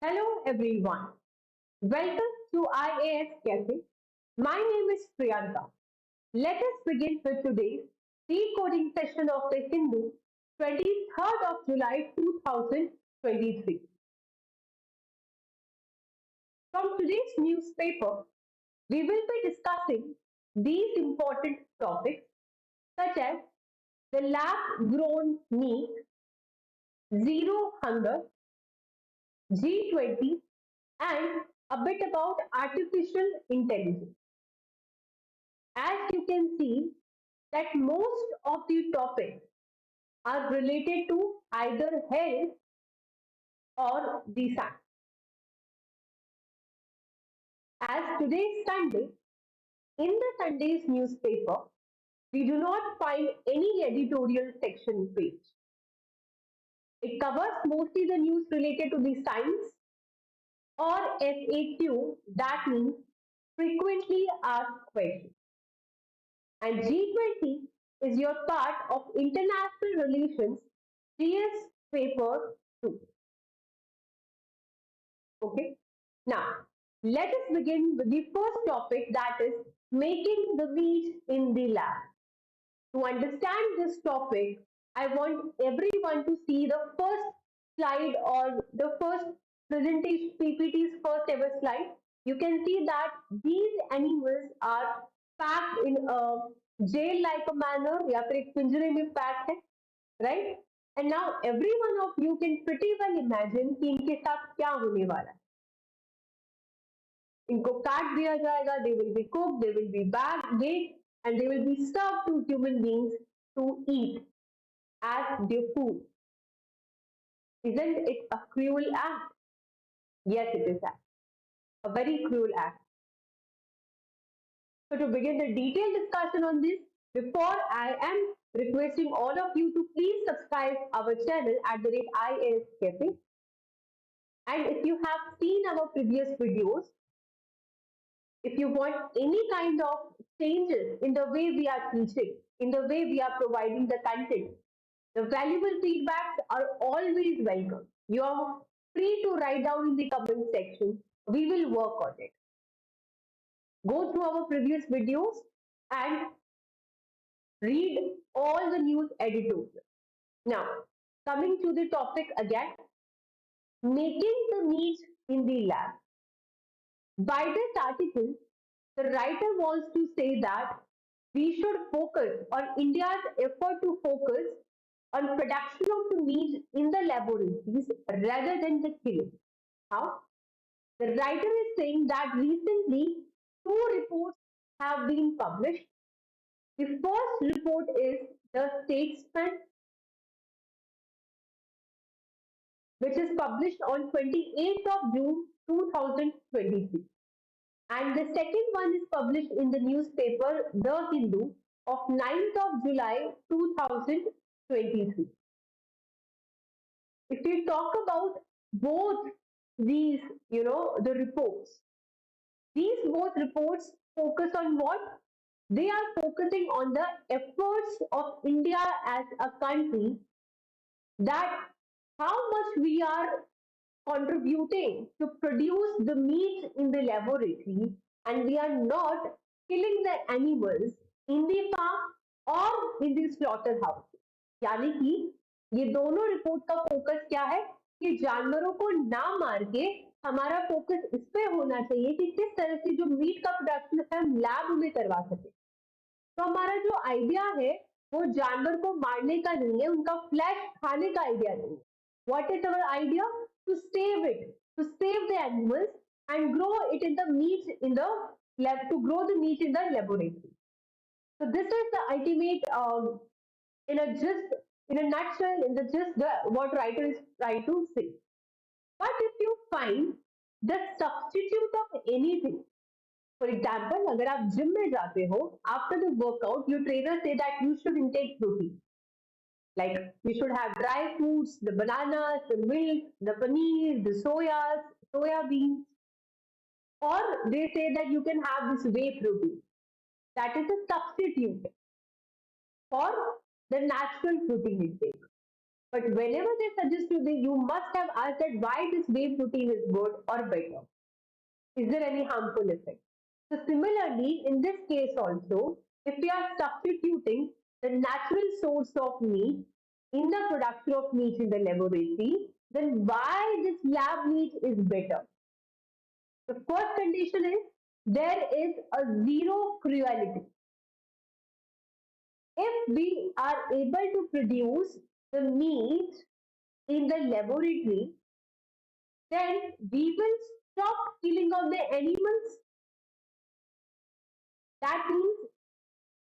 Hello everyone. Welcome to IAS Cafe. My name is Priyanka. Let us begin with today's decoding session of the Hindu, 23rd of July 2023. From today's newspaper, we will be discussing these important topics such as the lab grown meat, zero hunger, G20, and a bit about artificial intelligence. As you can see, that most of the topics are related to either health or the science. As today is Sunday, in the Sunday's newspaper, we do not find any editorial section page. It covers mostly the news related to the science or FAQ, that means frequently asked questions. And G20 is your part of international relations GS paper 2. Okay. Now, let us begin with the first topic, that is making the meat in the lab. To understand this topic, I want everyone to see the first slide or the first presentation, PPT's first ever slide. You can see that these animals are packed in a jail like a manner, या फिर एक पिंजरे में packed है, right? And now every one of you can pretty well imagine कि इनके साथ क्या होने वाला है. इनको काट दिया जाएगा, they will be cooked, they will be baked, and they will be served to human beings to eat as their food. Isn't it a cruel act? Yes, it is a very cruel act. So to begin the detailed discussion on this, before I am requesting all of you to please subscribe our channel at the rate IAS Cafe. And if you have seen our previous videos, if you want any kind of changes in the way we are teaching, in the way we are providing the content, the valuable feedbacks are always welcome. You are free to write down in the comment section. We will work on it. Go through our previous videos and read all the news editorials. Now, coming to the topic again, making the meat in the lab. By this article, the writer wants to say that we should focus on India's effort to focus on production of the meat in the laboratories rather than the killing. How? The writer is saying that recently two reports have been published. The first report is The Statesman, which is published on 28th of June 2023. And the second one is published in the newspaper The Hindu of 9th of July 2023. If we talk about both these, the reports, these both reports focus on what? They are focusing on the efforts of India as a country, that how much we are contributing to produce the meat in the laboratory, and we are not killing the animals in the farm or in the slaughterhouse. यानी कि ये दोनों report का focus क्या है कि जानवरों को ना मार के हमारा फोकस इस पे होना चाहिए कि किस तरह से जो मीट का प्रोडक्शन है हम लैब में करवा सके. तो हमारा जो आइडिया है वो जानवर को मारने का नहीं है, उनका फ्लैश खाने का आइडिया नहीं है. What is our idea? To save it, to save the animals and grow it in the meat in the lab, to grow the meat in the laboratory. So this is the ultimate, in a just in a nutshell, in the just the what writer is trying to say. But if you find the substitute of anything, for example, अगर आप gym में जाते हो, after the workout, your trainer say that you should intake protein. Like you should have dry foods, the bananas, the milk, the paneer, the soya beans, or they say that you can have this whey protein. That is a substitute for the natural protein intake. But whenever they suggest you, you must have asked that why this whey protein is good or better. Is there any harmful effect? So similarly, in this case also, if we are substituting the natural source of meat in the production of meat in the laboratory, then why this lab meat is better? The first condition is there is a zero cruelty. If we are able to produce the meat in the laboratory, then we will stop killing of the animals. That means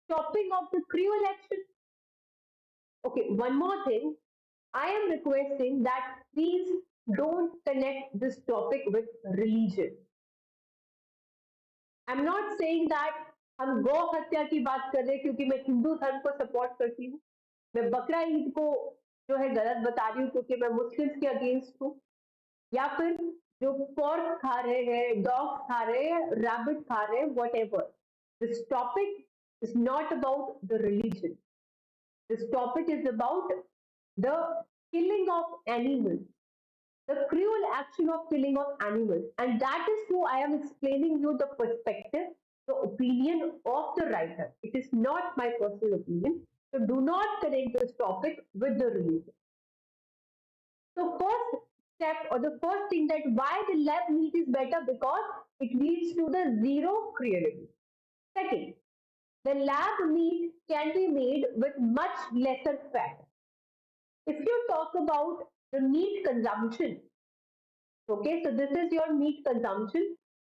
stopping of the cruel action. Okay, one more thing. I am requesting that please don't connect this topic with religion. I am not saying that हम गौ हत्या की बात कर रहे हैं क्योंकि मैं हिंदू धर्म को सपोर्ट करती हूँ, मैं बकरा ईद को जो है गलत बता रही हूँ क्योंकि मैं मुस्लिम्स के अगेंस्ट हूँ, या फिर जो पोर्क खा रहे हैं, डॉग्स खा रहे हैं, रैबिट खा रहे हैं, what ever. This topic is not about the religion. This topic is about the killing of animals, the cruel action of killing of animals. And that is true. I am explaining you the perspective, the opinion of the writer. It is not my personal opinion. So do not connect this topic with the religion. So first step or the first thing that why the lab meat is better because it leads to the zero cruelty. Second, the lab meat can be made with much lesser fat. If you talk about the meat consumption, okay, so this is your meat consumption.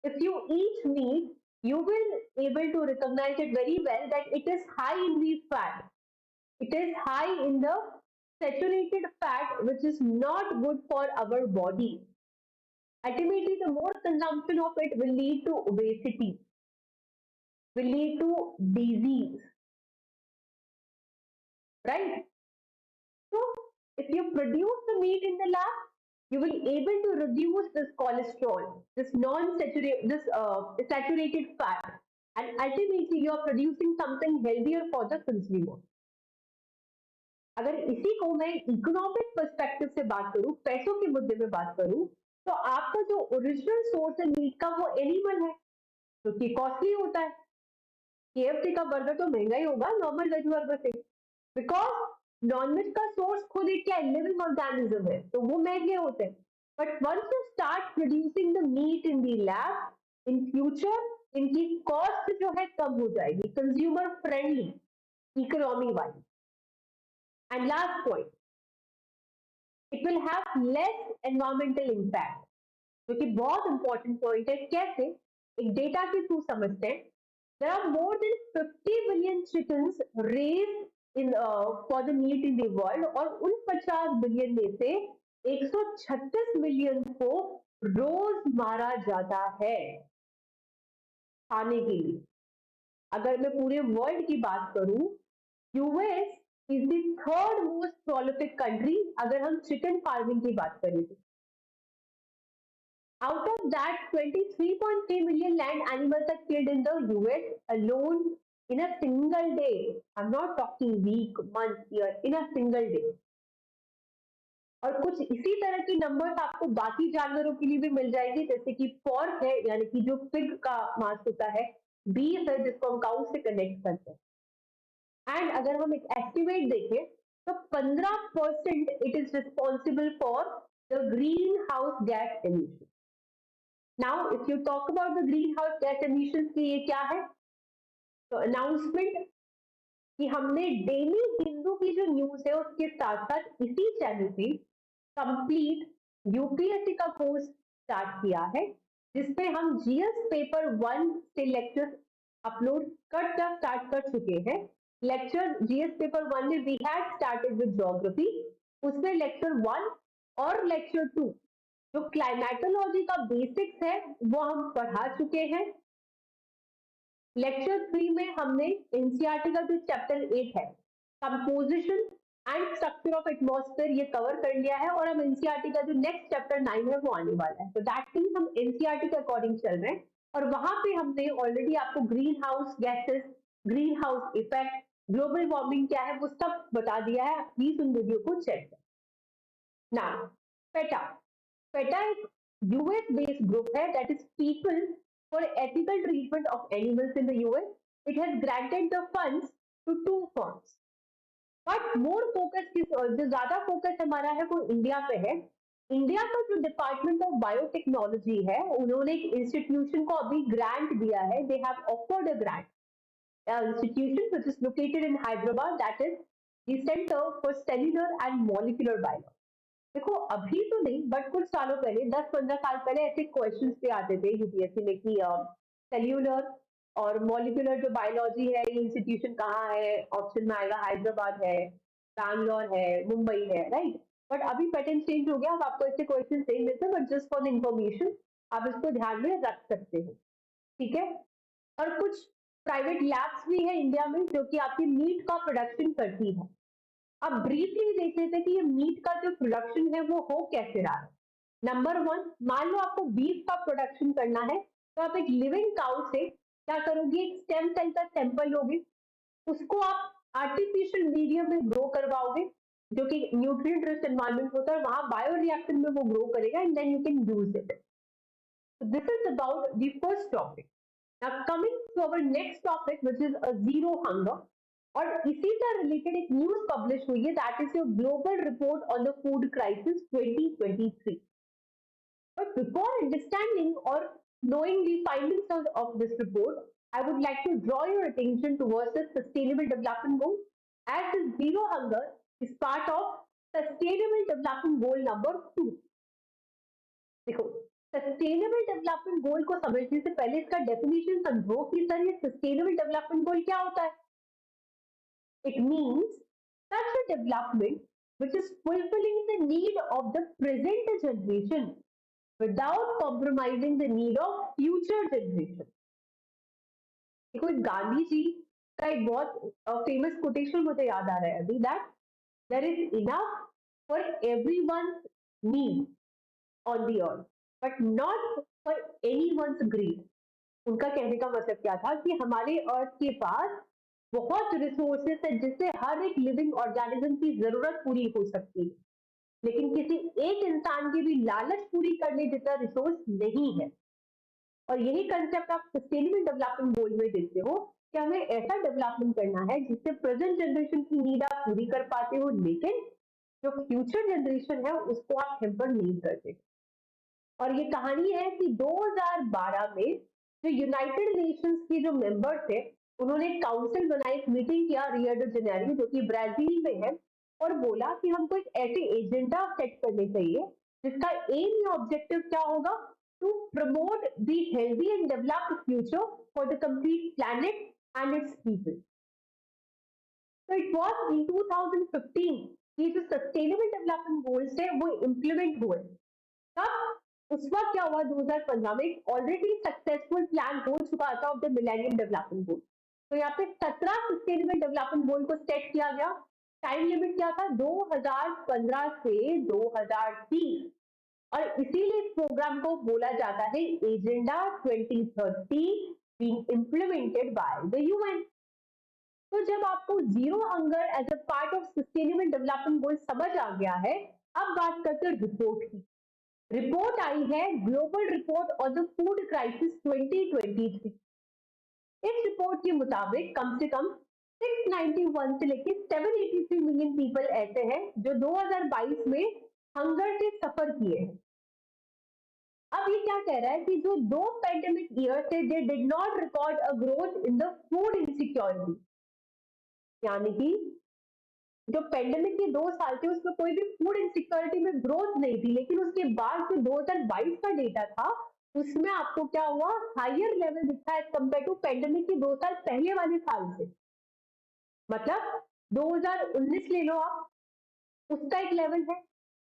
If you eat meat, you will able to recognize it very well that it is high in the fat. It is high in the saturated fat, which is not good for our body. Ultimately, the more consumption of it will lead to obesity, will lead to disease, right? So, if you produce the meat in the lab, you will able to reduce this cholesterol, this non-saturated, this saturated fat, and ultimately you are producing something healthier for the consumer. अगर इसी को मैं economic perspective से बात करूं, पैसों के मुद्दे में बात करूं, तो आपका जो ओरिजिनल सोर्स है मीट का वो एनिमल है, जो कि कॉस्टली होता है. KFC का बर्गर तो महंगा ही होगा नॉर्मल वेज बर्गर से, बिकॉज नॉनवेज का सोर्स खुद एक क्या लिविंग ऑर्गेनिज्म है, तो वो महंगे होते हैं. But once you start producing the meat in the lab, in future इनकी कॉस्ट जो है कम हो जाएगी, कंज्यूमर फ्रेंडली, इकोनॉमी वाली. And last point, it will have less environmental impact, जो कि बहुत इंपॉर्टेंट पॉइंट है. कैसे? एक डेटा के थ्रू समझते हैं. There are more than 50 billion chickens raised in for the meat in the world, और उन 50 बिलियन में से 136 मिलियन को रोज मारा जाता है खाने के लिए. अगर मैं पूरे वर्ल्ड की बात करूं, US is the third most prolific country अगर हम चिकन फार्मिंग की बात करें तो. Out of that, 23.3 million land animals are killed in the US alone in a single day. I'm not talking week, month, year, in a single day. और कुछ इसी तरह की नंबर्स आपको बाकी जानवरों के लिए भी मिल जाएगी, जैसे कि पॉर्क है, यानी कि जो पिग का मांस होता है, बीफ है जिसको हम काउ से कनेक्ट करते हैं. एंड अगर हम एक एस्टिमेट देखें तो 15% it is responsible for the green house gas emission. Now, if you talk about the greenhouse gas emissions की ये क्या है, तो अनाउंसमेंट कि हमने डेली हिंदू की जो न्यूज है उसके साथ साथ इसी चैनल पे कंप्लीट यूपीएससी का कोर्स स्टार्ट किया है, जिसपे हम जीएस पेपर 1 से लेक्चर अपलोड करना स्टार्ट कर चुके हैं. लेक्चर जीएस पेपर 1 में we had started with geography, उसमें लेक्चर 1 और लेक्चर 2 जो क्लाइमेटोलॉजी का बेसिक्स है वो हम पढ़ा चुके हैं. लेक्चर 3 में हमने एनसीईआरटी का जो चैप्टर 8 है, composition and structure of atmosphere, ये कवर कर लिया है, और हम एनसीईआरटी का जो नेक्स्ट चैप्टर 9 है वो आने वाला है. तो दैट मींस हम एनसीईआरटी के अकॉर्डिंग चल रहे हैं, और वहां पे हमने ऑलरेडी आपको green house gases, green house effect, global warming क्या है वो सब बता दिया है. प्लीज उन वीडियो को चेक करें. Now, PETA. PETA एक US based group है, that is People for Ethical Treatment of Animals in the US. It has granted the funds to two firms. But more focus किस, जो ज्यादा focus हमारा है वो इंडिया पे है. इंडिया का जो डिपार्टमेंट ऑफ बायोटेक्नोलॉजी है, उन्होंने एक इंस्टीट्यूशन को अभी ग्रांट दिया है. They have offered a grant institution which is located in Hyderabad, that is the Center for Cellular and Molecular Biology. देखो अभी तो नहीं, बट कुछ सालों पहले, 10-15 साल पहले ऐसे क्वेश्चंस पे आते थे यूपीएससी में कि सेल्यूलर और मॉलिक्यूलर जो बायोलॉजी है, ये इंस्टीट्यूशन कहाँ है. ऑप्शन में आएगा हैदराबाद है, बैंगलोर है, मुंबई है, राइट. बट अभी पैटर्न चेंज हो गया, अब आपको ऐसे क्वेश्चन नहीं मिलते, but just for the information आप इसको ध्यान में रख सकते हो. ठीक है. और कुछ प्राइवेट लैब्स भी है इंडिया में जो कि आपकी मीट का प्रोडक्शन करती है. अब ब्रीफली देख लेते हैं कि ये मीट का जो प्रोडक्शन है वो हो कैसे रहा है. नंबर वन, मान लो आपको बीफ का प्रोडक्शन करना है, तो आप एक लिविंग काउ से क्या करोगे, एक स्टेम सेल का सैंपल लोगे, उसको आप आर्टिफिशियल मीडियम में ग्रो करवाओगे, जो कि न्यूट्रिएंट रिच एनवायरनमेंट होता है, वहां बायोरिएक्टर में वो ग्रो करेगा and then you can use it. This is about the first topic. Now coming to our next topic which is a zero hunger, और इसी से रिलेटेड एक न्यूज पब्लिश हुई है, that is your global report on the food crisis 2023. But before understanding or knowing the findings of this report, I would like to draw your attention towards the Sustainable Development Goal, as the zero hunger is part of Sustainable Development Goal number 2. देखो, sustainable development गोल को समझने से पहले इसका definition समझो कि sir ये sustainable development गोल क्या होता है. It means such a development which is fulfilling the need of the present generation without compromising the need of future generation. देखो, गांधी जी का एक बहुत फेमस कोटेशन मुझे याद आ रहा है अभी, that there is enough for everyone's need on the earth, but not for anyone's greed. उनका कहने का मतलब क्या था कि हमारे अर्थ के पास बहुत रिसोर्सेस है जिससे हर एक लिविंग ऑर्गेनिज्म की जरूरत पूरी हो सकती है, लेकिन किसी एक इंसान की भी लालच पूरी करने जितना रिसोर्स नहीं है. और यही कंसेप्ट आप सस्टेनेबल डेवलपमेंट गोल में देखते हो कि हमें ऐसा डेवलपमेंट करना है जिससे प्रेजेंट जनरेशन की नीड आप पूरी कर पाते हो, लेकिन जो फ्यूचर जनरेशन है उसको आप हेम्पर नहीं करते. और ये कहानी है कि 2012 में जो यूनाइटेड नेशंस के जो मेंबर्स थे, उन्होंने एक काउंसिल बनाई, एक मीटिंग किया रियो डी जेनेरो जो कि ब्राजील में है, और बोला कि हमको एक ऐसे एजेंडा सेट करने चाहिए जिसका एम या ऑब्जेक्टिव क्या होगा, to promote the healthy and developed future for the complete planet and its people. तो इट वाज इन 2015 कि जो सस्टेनेबल डेवलपमेंट गोल्स है वो इम्प्लीमेंट हुए. तब उस वक्त क्या हुआ, 2015 में ऑलरेडी सक्सेसफुल प्लान हो चुका था of the millennium development goal. तो यहाँ पे 17 सस्टेनेबल डेवलपमेंट गोल को सेट किया गया. टाइम लिमिट क्या था, 2015 से 2030, और इसीलिए इस प्रोग्राम को बोला जाता है agenda 2030 being implemented by the UN. तो जब आपको zero hunger as a part of sustainable development goal समझ आ गया है, अब बात करते हैं रिपोर्ट की. रिपोर्ट आई है global report on the food crisis 2023. इस रिपोर्ट के मुताबिक कम से कम 691 से लेकर 783 मिलियन पीपल ऐसे हैं जो 2022 में हंगर से सफर किए हैं. अब ये क्या कह रहा है कि जो दो पैंडेमिक ईयर थे, they did not record a growth in the food insecurity. यानी कि जो पेंडेमिक के 2 साल थे उसमें कोई भी फूड इनसिक्योरिटी में ग्रोथ नहीं थी, लेकिन उसके बाद जो 2022 का डेटा था उसमें आपको क्या हुआ, हायर लेवल दिखा एज कंपेयर टू पेंडेमिक के 2 साल पहले वाले साल से. मतलब 2019 ले लो आप, उसका एक लेवल है,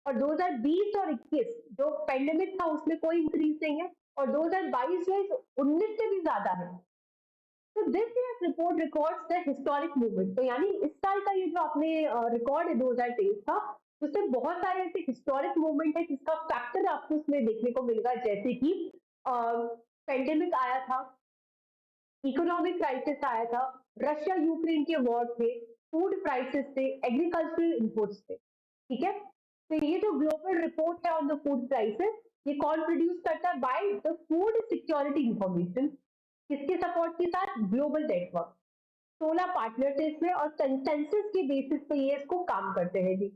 और 2020 और 21 जो पेंडेमिक था उसमें कोई इंक्रीज नहीं है, और 2022 जो है 19 से भी ज्यादा है. तो this year report records the historic movement. तो यानी इस साल का ये जो आपने रिकॉर्ड है 2023 का, उसमें बहुत सारे ऐसे हिस्टोरिक मूवमेंट है जिसका फैक्टर आपको उसमें देखने को मिलेगा, जैसे कि पेंडेमिक आया था, इकोनॉमिक क्राइसिस आया था, रशिया यूक्रेन के वॉर थे, फूड प्राइसेस थे, एग्रीकल्चरल इनपुट्स थे. ठीक है. तो ये जो ग्लोबल रिपोर्ट है ऑन द फूड प्राइसेस, ये कौन प्रोड्यूस करता है? By the food security information. किसके सपोर्ट के साथ? Global network. 16 पार्टनर्स है इसमें और कंसेंसस के बेसिस पे ये इसको काम करते हैं जी।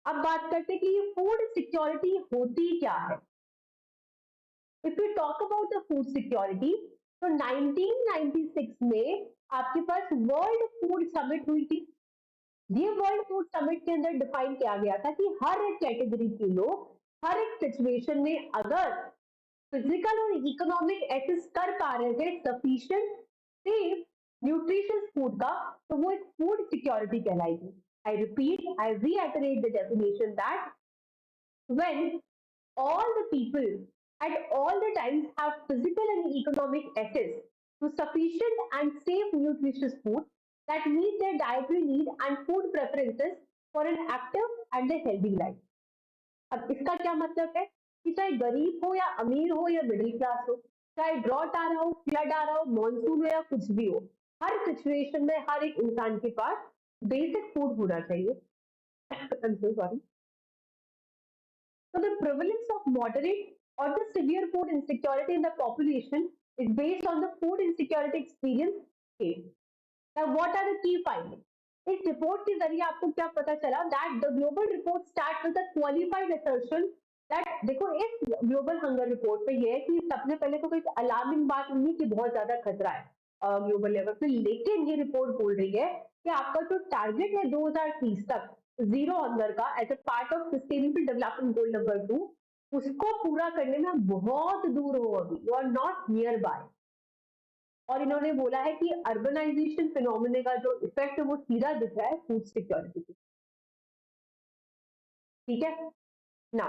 अब बात करते हैं कि ये फूड सिक्योरिटी होती क्या है। If you talk about the food security, तो 1996 में आपके पास वर्ल्ड फूड समिट हुई थी। ये वर्ल्ड फूड समिट के अंदर डिफाइन किया गया था कि हर एक कैटेगरी के लोग हर एक सिचुएशन में अगर फिजिकल और इकोनॉमिक एक्सेस कर पा रहे थे सफिशिएंट सेफ न्यूट्रिशियस फूड का, तो वो एक फूड सिक्योरिटी कहलाएगी। I repeat, I reiterate the definition that when all the people at all the times have physical and economic access to sufficient and safe nutritious food that meet their dietary need and food preferences for an active and a healthy life. अब इसका क्या मतलब है कि चाहे गरीब हो या अमीर हो या मिडिल क्लास हो, चाहे ड्रॉट आ रहा हो, फ्लड आ रहा हो, मॉनसून हो या कुछ भी हो, हर सिचुएशन में हर एक इंसान के पास बेसिक फूड होना चाहिए। Sorry. So the prevalence of moderate or the severe food insecurity in the population is based on the food insecurity experience case. Now, what are the key findings? इस report के जरिए आपको क्या पता चला? That the global report start with a qualified assertion that, देखो इस global hunger report पे ये है कि सबसे पहले तो कोई अलार्मिंग बात नहीं कि बहुत ज्यादा खतरा है ग्लोबल लेवल पे, लेकिन ये रिपोर्ट बोल रही है कि आपका जो टारगेट है 2030 तक जीरो हंगर का as a part of sustainable development goal number 2, उसको पूरा करने में बहुत दूर हो अभी, you are not nearby. और इन्होंने बोला है कि अर्बनाइजेशन फिनोमिना का जो इफेक्ट है वो सीधा दिख रहा है फूड सिक्योरिटी पे। ठीक है ना?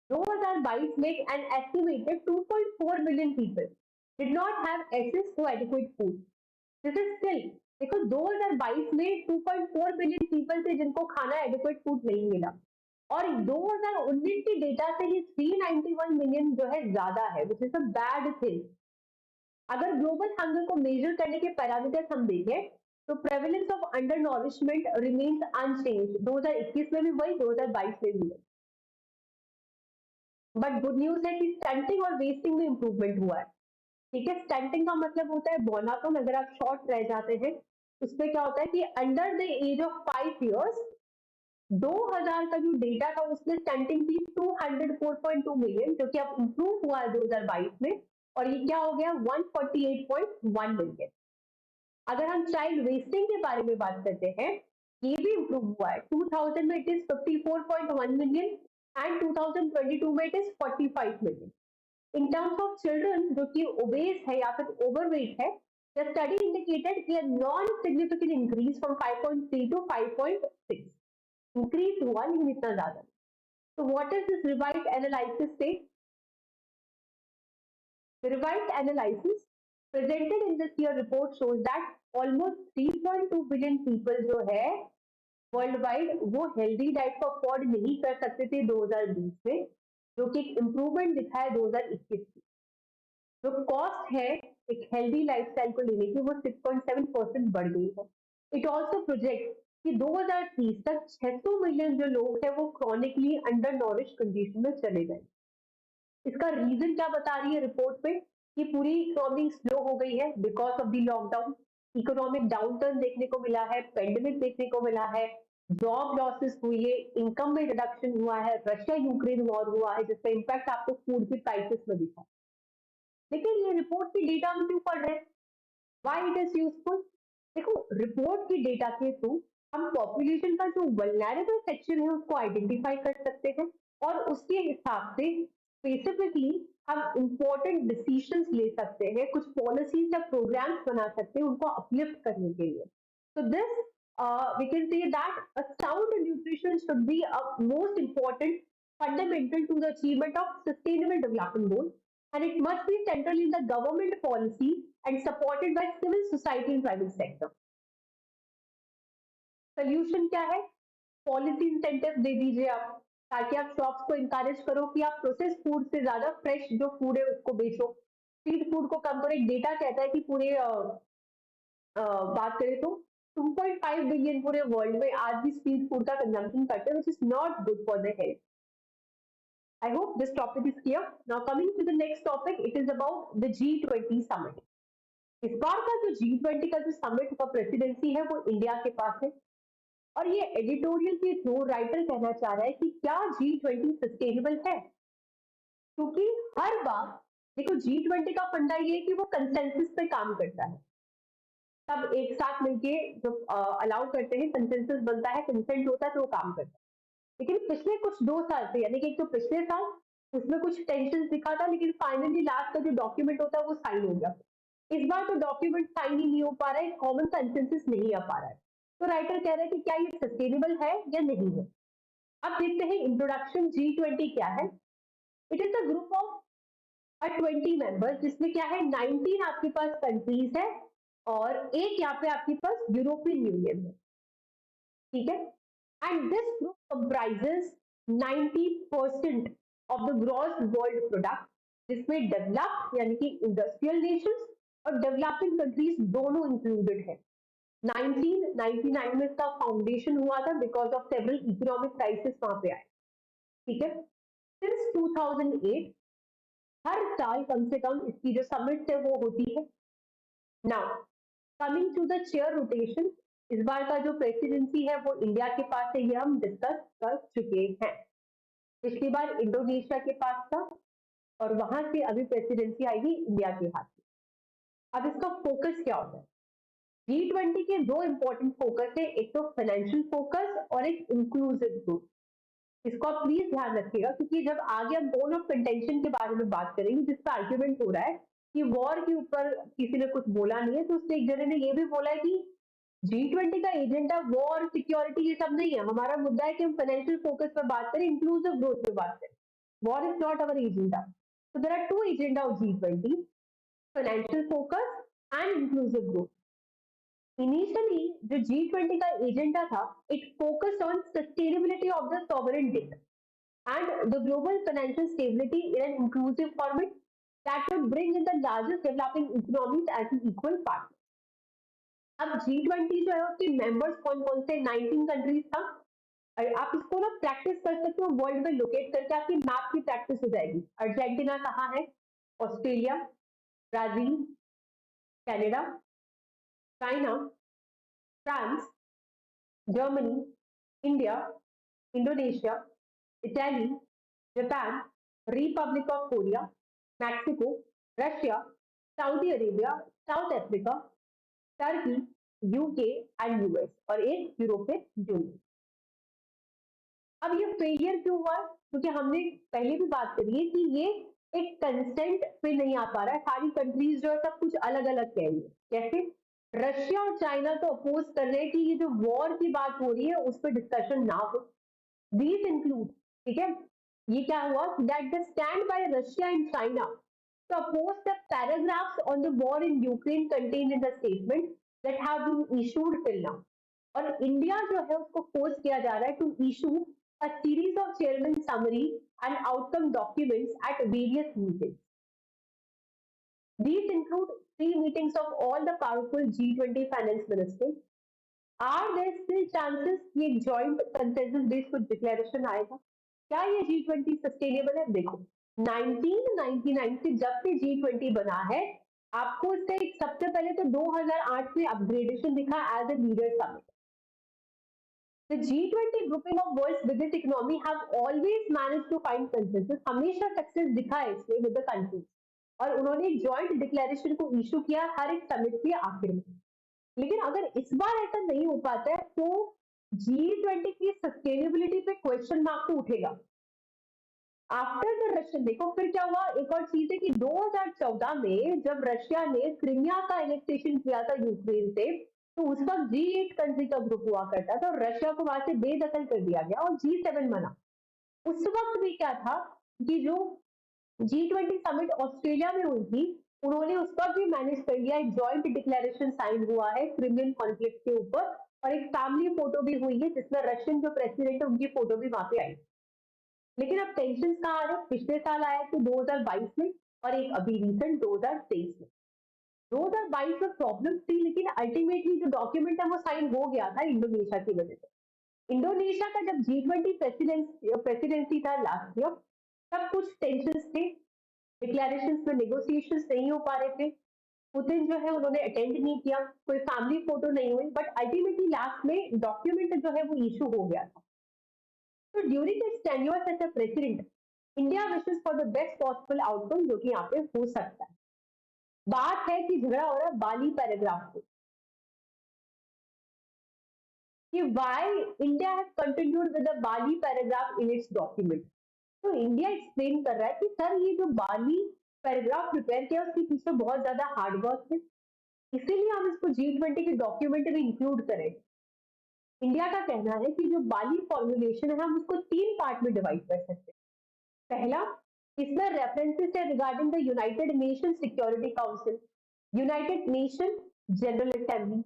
2022 में an estimated 2.4 million people did not have access to adequate food. This is still, देखो 2022 में 2.4 मिलियन पीपल थे जिनको खाना एडिक्वेट फूड नहीं मिला, और 2019 के डेटा से ये 391 मिलियन जो है ज्यादा है, which is a bad thing. अगर ग्लोबल हंगर को मेजर करने के पैरामीटर्स हम देखें तो prevalence of undernourishment remains unchanged, 2021 में भी वही, 2022 में भी वही। बट गुड न्यूज है कि स्टंटिंग और वेस्टिंग में इंप्रूवमेंट हुआ है। ठीक है, स्टंटिंग का मतलब होता है बोनापन, अगर आप शॉर्ट रह जाते हैं उसमें क्या होता है कि under the age of 5 years 2000 का जो डेटा था उसमें स्टंटिंग थी 204.2 मिलियन, जो कि अब इंप्रूव हुआ है 2022 में, और ये क्या हो गया 148.1 मिलियन। अगर हम चाइल्ड वेस्टिंग के बारे में बात करते हैं, ये भी इंप्रूव हुआ है। 2000 में इट इज 54.1 मिलियन एंड 2022 में it is 45 million. In terms of children जो कि ओबेस है या फिर ओवरवेट है, द स्टडी इंडिकेटेड कि non significant increase from 5.3 to 5.6, increase हुआ लेकिन इतना ज्यादा। तो what is this revised analysis से? The revised analysis presented in this year report shows that almost 3.2 billion people जो है वर्ल्ड वाइड वो हेल्दी डाइट को अफोर्ड नहीं कर सकते थे 2020 में, जो कि एक इम्प्रूवमेंट दिखा है 2021 में। जो कॉस्ट है एक हेल्दी लाइफस्टाइल को लेने की वो 6.7% बढ़ गई है। इट ऑल्सो प्रोजेक्ट कि 2030 तक 600 मिलियन जो लोग हैं वो क्रॉनिकली अंडर नॉरिश कंडीशन में चले गए। इसका रीजन क्या बता रही है रिपोर्ट पे कि पूरी इकोनॉमी स्लो हो गई है because of the lockdown, economic downturn देखने को मिला है, पेंडेमिक देखने को मिला है, जॉब लॉसेस हुई है, इनकम में रिडक्शन हुआ है, रशिया यूक्रेन वॉर हुआ है जिसका इम्पैक्ट आपको फूड की प्राइसेस में दिखा। लेकिन ये रिपोर्ट की डेटा हम क्यों पढ़ रहे हैं? Why it is useful? देखो रिपोर्ट की डेटा के थ्रू हम पॉपुलेशन का जो वल्नरेबल सेक्शन है उसको आइडेंटिफाई कर सकते हैं और उसके हिसाब से स्पेसिफिकली हम इंपॉर्टेंट डिसीजंस ले सकते हैं, कुछ पॉलिसीज या प्रोग्राम्स बना सकते हैं उनको अपलिफ्ट करने के लिए। तो this we can say that a sound nutrition should be a most important fundamental to the achievement of sustainable development goals, and it must be central in the government policy and supported by civil society and private sector. Solution क्या है? Policy incentive दे दीजिए आप, ताकि आप shops को encourage करो कि आप प्रोसेस फूड से ज्यादा फ्रेश जो फूड है उसको बेचो। स्ट्रीट फूड को कम करो। एक डेटा कहता है कि पूरे बात करें तो 2.5 बिलियन पूरे वर्ल्ड में आज भी स्ट्रीट फूड का कंजम्पशन करते हैं, which is not good for the health. I hope this topic is clear. Now coming to the next topic, it is about the G20 summit. इस बार का जो G20 का जो समिट का प्रेसिडेंसी है वो इंडिया के पास है, और ये एडिटोरियल के थ्रू राइटर कहना चाह रहा है कि क्या G20 सस्टेनेबल है, क्योंकि हर बार देखो G20 का फंडा ये है कि वो कंसेंसस पे काम करता है, सब एक साथ मिलके जो अलाउ करते हैं, कंसेंसस बनता है, कंसेंट होता है तो वो काम करता है। लेकिन पिछले कुछ 2 साल से, यानी कि एक तो पिछले साल उसमें कुछ टेंशन दिखा था, लेकिन फाइनली लास्ट का जो डॉक्यूमेंट होता है वो साइन हो गया। इस बार तो डॉक्यूमेंट साइन ही नहीं हो पा रहा है, कॉमन कंसेंसस नहीं आ पा रहा है, तो राइटर कह रहा है कि क्या ये सस्टेनेबल है या नहीं है। अब देखते हैं इंट्रोडक्शन G20 क्या है। It is a group of 20 members, जिसमें क्या है 19 आपके पास कंट्रीज है और एक यहाँ पे आपके पास यूरोपियन यूनियन है, ठीक है। And this group comprises 90% of the gross world product, जिसमें डेवलप्ड यानी कि इंडस्ट्रियल नेशंस और डेवलपिंग कंट्रीज दोनों इंक्लूडेड है। 1999 में इसका फाउंडेशन हुआ था because of several economic crisis वहां पे आए, ठीक है। सिंस 2008 हर साल कम से कम इसकी जो समिट है वो होती है। Now coming to the chair rotation, इस बार का जो प्रेसिडेंसी है वो इंडिया के पास है, ये हम डिस्कस कर चुके हैं। पिछली बार इंडोनेशिया के पास था और वहां से अभी प्रेसिडेंसी आएगी इंडिया के हाथ में। अब इसका फोकस क्या होता है? G20 के 2 इंपॉर्टेंट फोकस है, एक तो फाइनेंशियल फोकस और एक इंक्लूसिव ग्रोथ। इसको आप प्लीज ध्यान रखिएगा, क्योंकि जब आगे हम बोन ऑफ कंटेंशन के बारे में बात करेंगे, जिसका आर्ग्यूमेंट हो रहा है कि वॉर के ऊपर किसी ने कुछ बोला नहीं है, तो उसने एक जने ने ये भी बोला है कि G20 का एजेंडा वॉर, सिक्योरिटी ये सब नहीं है, हमारा मुद्दा है कि हम फाइनेंशियल फोकस पर बात करें, इंक्लूसिव ग्रोथ पे बात करें। War is not our agenda. So there are 2 agenda of G20: financial focus and inclusive growth. Initially जो G20 का एजेंडा था, it focus on sustainability of the sovereign debt and the global financial stability in an inclusive format that would bring in the largest developing economies as an equal partner. अब G20 जो है उसके members कौन कौन से? 19 countries था। और आप इसको ना प्रैक्टिस कर सकते हो, वर्ल्ड में लोकेट करके आपकी मैप की प्रैक्टिस हो जाएगी। अर्जेंटीना कहाँ है? Australia, Brazil, Canada, China, France, Germany, India, Indonesia, Italy, Japan, Republic of Korea, Mexico, Russia, Saudi Arabia, south Africa, Turkey, UK and US, और एक यूरोपियन यूनियन। अब ये फेलियर क्यों हुआ? क्योंकि हमने पहले भी बात करी है कि ये एक कंसेंट पे नहीं आ पा रहा है, सारी कंट्रीज जो है सब कुछ अलग अलग कह रही है। कैसे? रशिया और चाइना तो अपोज कर रहे हैं कि ये जो वॉर की बात हो रही है उस पर डिस्कशन ना हो। दीज इंक्लूड, ठीक है, ये क्या हुआ? That the stand by Russia and China to oppose the paragraphs on the war in Ukraine contained in the statement that have been issued till now. और इंडिया जो है उसको फोर्स किया जा रहा है to issue a series of chairman summary and outcome documents at various meetings. These include 3 meetings of all the powerful G20 finance ministers. Are there still chances कि एक joint consensus based कुछ declaration आएगा? क्या ये G20 sustainable है? देखो 1999 से जब से G20 बना है, आपको इसका एक सबसे पहले तो 2008 में अपग्रेडेशन दिखा as a leader summit. The G20 grouping of world's biggest economy have always managed to find consensus. हमेशा सक्सेस दिखा है इसमें विद द कंट्रीज, और उन्होंने एक जॉइंट डिक्लेरेशन को इशू किया हर एक समिट के आखिर में। लेकिन अगर इस बार ऐसा नहीं हो पाता है तो G20 की सस्टेनेबिलिटी पे क्वेश्चन मार्क तो उठेगा। आफ्टर द रशियन, देखो फिर क्या हुआ, एक और चीज है कि 2014 में जब रशिया ने क्रीमिया का एनेक्सेशन किया था यूक्रेन से, तो उस वक्त G8 कंट्री का ग्रुप हुआ करता था, रशिया को वहां से बेदखल कर दिया गया और G7 बना। उस वक्त भी क्या था कि जो G20 समिट ऑस्ट्रेलिया में हुई थी, उन्होंने उस वक्त भी मैनेज कर लिया, एक जॉइंट डिक्लेरेशन साइन हुआ है क्रिमियन कॉन्फ्लिक्ट के ऊपर, और एक फैमिली फोटो भी हुई है जिसमें रशियन जो प्रेसिडेंट है उनकी फोटो भी वहां पे आई। लेकिन अब टेंशन कहाँ आ रहे? पिछले साल आया तो 2022 में, और एक अभी रिसेंट 2023 में। रोज आर बाइट में प्रॉब्लम थी, लेकिन अल्टीमेटली जो डॉक्यूमेंट है वो साइन हो गया था इंडोनेशिया की वजह से। इंडोनेशिया का जब G20 प्रेसिडेंसी था लास्ट ईयर, तब कुछ टेंशन थे, डिक्लेरेशन में नेगोशिएशन नहीं हो पा रहे थे। पुतिन जो है उन्होंने अटेंड नहीं किया, कोई फैमिली फोटो नहीं हुई, बट अल्टीमेटली लास्ट में डॉक्यूमेंट जो है वो इशू हो गया था। तो during its tenure as a president, India wishes for the best possible outcome जो कि यहाँ पे हो सकता है। बात है कि झगड़ा हो रहा है बाली पैराग्राफ पे, कि why India has continued with the Bali paragraph in its document। तो इंडिया एक्सप्लेन कर रहा है कि सर ये जो बाली पैराग्राफ प्रिपेयर किया उसके पीछे बहुत ज्यादा हार्डवर्क है, इसीलिए हम इसको G20 के डॉक्यूमेंट में इंक्लूड करें। इंडिया का कहना है कि जो बाली फॉर्मुलेशन है हम उसको 3 पार्ट में डिवाइड कर सकते हैं। पहला, इसमें रेफरेंसेस है regarding the United nation security council, United nation general assembly.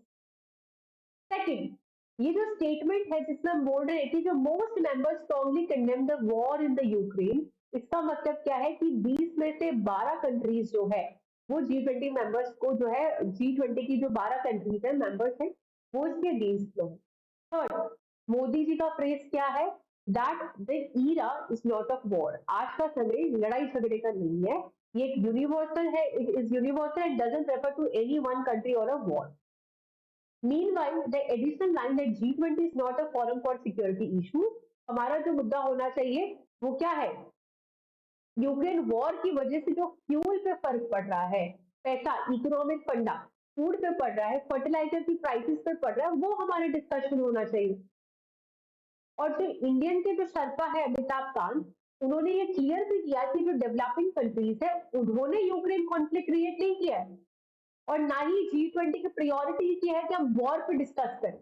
Second, ये जो स्टेटमेंट है जिसमें बोल रहे हैं कि जो most members strongly condemn the war in the Ukraine, इसका मतलब क्या है कि 20 में से 12 कंट्रीज जो है वो G20 मेंबर्स को जो है G20 की जो 12 कंट्रीज है मेंबर्स है वो इसके अगेंस्ट में। थर्ड, मोदी जी का फ्रेज क्या है, that the era is not of war, आज का समय लड़ाई झगड़े का नहीं है, ये एक यूनिवर्सल है, it is universal and doesn't refer to any one country और a war. Meanwhile, the additional line that G20 is not a forum for security issues, हमारा जो मुद्दा होना चाहिए वो क्या है, यूक्रेन वॉर की वजह से जो फ्यूल पे फर्क पड़ रहा है, पैसा, इकोनॉमिक फंडा फूड पे पड़ रहा है, फर्टिलाइजर की प्राइसेस पे पड़ रहा है, वो हमारे डिस्कशन होना चाहिए। और जो इंडियन के जो शर्पा है अमिताभ कांत, उन्होंने ये क्लियर भी किया कि जो डेवलपिंग कंट्रीज है उन्होंने यूक्रेन कॉन्फ्लिक्ट क्रिएट नहीं किया है, और ना ही G20 की प्रायोरिटी की है कि हम वॉर पे डिस्कस करें।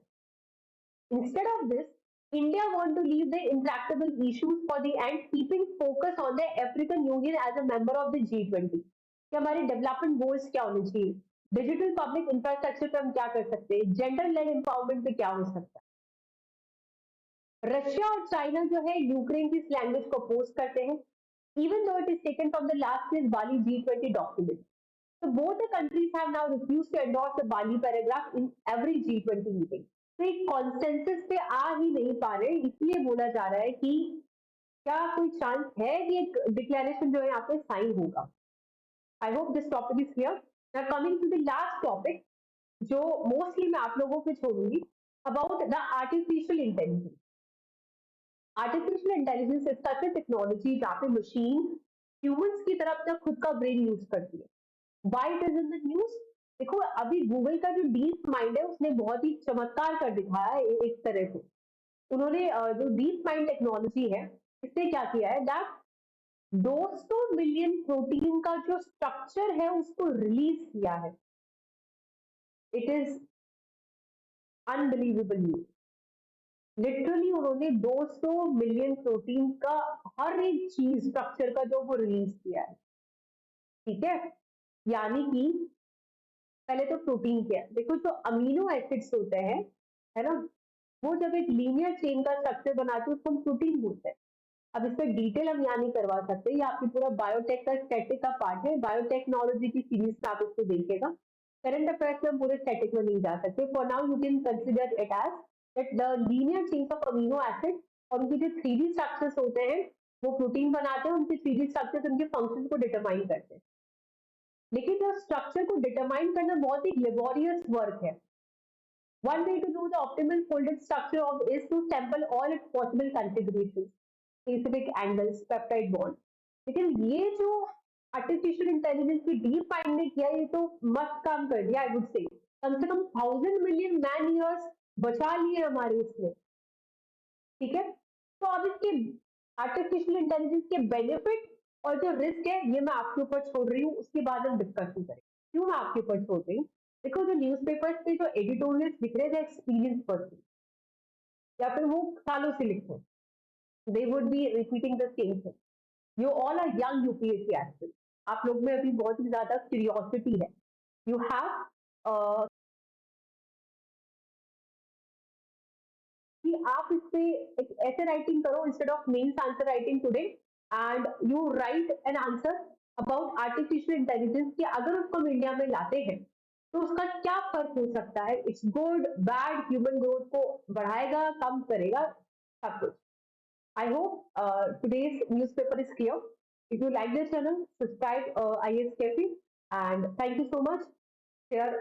Instead of this, India want to leave the intractable issues for the end, keeping focus on the African Union as a member of the G20। कि हमारे डेवलपमेंट गोल्स क्या होने चाहिए, डिजिटल पब्लिक इंफ्रास्ट्रक्चर पे हम क्या कर सकते हैं, जेंडर लेड एम्पावरमेंट पे क्या हो सकता है। रशिया और चाइना जो है यूक्रेन की इस लैंग्वेज को अपोज करते हैं, even though it is taken from the last year's Bali G20 document। So both the countries have now refused to endorse the Bali paragraph in every G20 meeting। तो एक consensus पे आ ही नहीं पा रहे, इसलिए बोला जा रहा है कि क्या कोई चांस है कि एक डिक्लेरेशन जो है यहाँ पे साइन होगा। I hope this topic is clear. Now coming to the last topic जो मोस्टली मैं आप लोगों पे छोड़ूंगी, about the artificial intelligence. Artificial intelligence is such a technology जहाँ पे मशीन ह्यूमंस की तरह अपना खुद का ब्रेन यूज करती है। Why it is in the news, देखो अभी गूगल का जो डीप माइंड है उसने बहुत ही चमत्कार कर दिखाया है एक तरह से। उन्होंने जो डीप माइंड टेक्नोलॉजी है इसने क्या किया है, दैट 200 मिलियन प्रोटीन का जो स्ट्रक्चर है उसको रिलीज किया है। It is unbelievable news. Literally उन्होंने 200 मिलियन प्रोटीन का हर एक चीज स्ट्रक्चर का जो वो रिलीज किया है, ठीक है। यानी कि पहले तो प्रोटीन क्या है, देखो जो अमीनो एसिड्स होते हैं, है ना, वो जब एक लीनियर चेन का स्ट्रक्चर बनाते हैं उसको हम प्रोटीन बोलते हैं। अब इसका डिटेल हम यहाँ नहीं करवा सकते, ये आपकी पूरा बायोटेक का स्टैटिक का पार्ट है, बायोटेक्नोलॉजी की सीरीज में आप इसको देखिएगा। करंट अफेयर्स में पूरे स्टैटिक में नहीं जा सकते। For now you can consider it as that the linear chains of amino acid, और उनके जो 3D स्ट्रक्चर्स होते हैं वो प्रोटीन बनाते हैं, उनके 3D स्ट्रक्चर्स उनके फंक्शन को डिटरमाइन करते हैं। लेकिन जो स्ट्रक्चर को डिटरमाइन करना बहुत ही लेबोरियस वर्क है। One way to do the optimal folded structure of is to sample all its possible configurations, specific angles, peptide bond। लेकिन ये जो आर्टिफिशियल इंटेलिजेंस की डीप माइंड ने किया, ये तो मस्त काम कर दिया, I would say come 1000 million man years बचा लिए हमारे इसमें, ठीक है। तो अब इसके आर्टिफिशियल इंटेलिजेंस के बेनिफिट और जो रिस्क है ये मैं आपके ऊपर छोड़ रही हूँ, उसके बाद हम डिस्कशन करें। क्यों मैं आपके ऊपर छोड़ रही हूँ, देखो जो न्यूज़पेपर्स पे जो एडिटोरियल्स लिख रहे थे एक्सपीरियंस पर्सन, या फिर वो सालों से लिखते हैं, they would be repeating the same thing. You all are young UPSC aspirant, आप लोग में अभी बहुत ही ज्यादा क्यूरियोसिटी है। यू हैव कि आप इस पे एक ऐसे राइटिंग करो, instead of mains answer writing today, and you write an answer about artificial intelligence कि अगर उसको हम इंडिया में लाते हैं तो उसका क्या फर्क हो सकता है, it's good bad, human growth को बढ़ाएगा कम करेगा, सब कुछ। I hope today's newspaper is clear. If you like this channel, subscribe IS Cafe, and thank you so much. Share